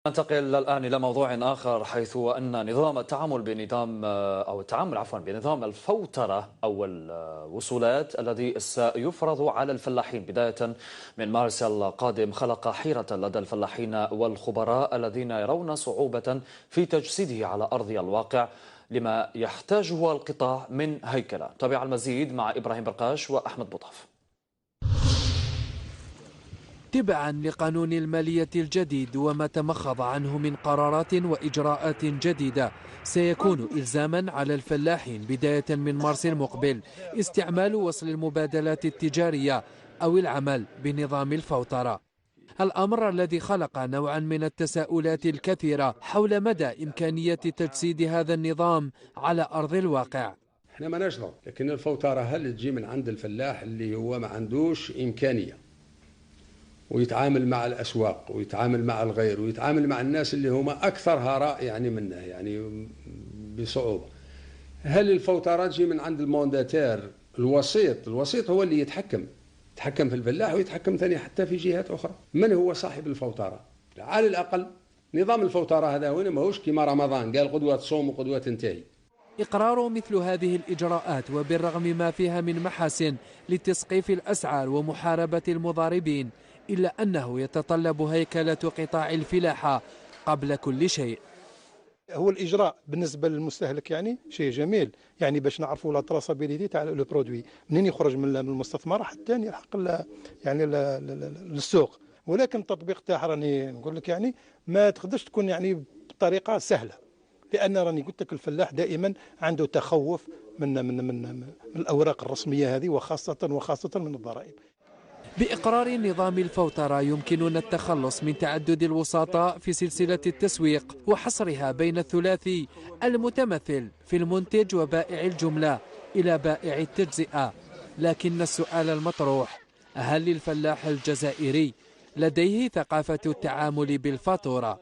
ننتقل الآن إلى موضوع آخر، حيث أن نظام التعامل بنظام الفوترة أو الوصولات الذي سيفرض على الفلاحين بداية من مارس القادم خلق حيرة لدى الفلاحين والخبراء الذين يرون صعوبة في تجسيده على أرض الواقع لما يحتاجه القطاع من هيكلة. تابع المزيد مع إبراهيم برقاش وأحمد بوطاف. تبعا لقانون المالية الجديد وما تمخض عنه من قرارات وإجراءات جديدة، سيكون إلزاما على الفلاحين بداية من مارس المقبل استعمال وصل المبادلات التجارية أو العمل بنظام الفوترة. الأمر الذي خلق نوعا من التساؤلات الكثيرة حول مدى إمكانية تجسيد هذا النظام على أرض الواقع. احنا ما نشرب، لكن الفوترة هل تجي من عند الفلاح اللي هو ما عندوش إمكانية ويتعامل مع الأسواق ويتعامل مع الغير ويتعامل مع الناس اللي هم أكثر هراء يعني منه يعني بصعوبة. هل الفوترة تجي من عند المونداتير الوسيط هو اللي يتحكم في الفلاح ويتحكم ثاني حتى في جهات أخرى؟ من هو صاحب الفوترة؟ على الأقل نظام الفوترة هذا هنا ماهوش كما رمضان قال قدوة تصوم وقدوة تنتهي. إقرار مثل هذه الإجراءات وبالرغم ما فيها من محاسن لتسقيف الأسعار ومحاربة المضاربين، إلا أنه يتطلب هيكلة قطاع الفلاحة قبل كل شيء. هو الإجراء بالنسبة للمستهلك يعني شيء جميل، يعني باش نعرفوا لا تراسابيليتي تاع لو برودوي منين يخرج من المستثمر حتى يلحق يعني للسوق. ولكن التطبيق تاعها راني نقول لك يعني ما تقدرش تكون يعني بطريقة سهلة، لأن راني قلت لك الفلاح دائما عنده تخوف من الأوراق الرسمية هذه وخاصة من الضرائب. بإقرار نظام الفوترة يمكننا التخلص من تعدد الوساطاء في سلسلة التسويق وحصرها بين الثلاثي المتمثل في المنتج وبائع الجملة إلى بائع التجزئة. لكن السؤال المطروح، هل الفلاح الجزائري لديه ثقافة التعامل بالفاتورة؟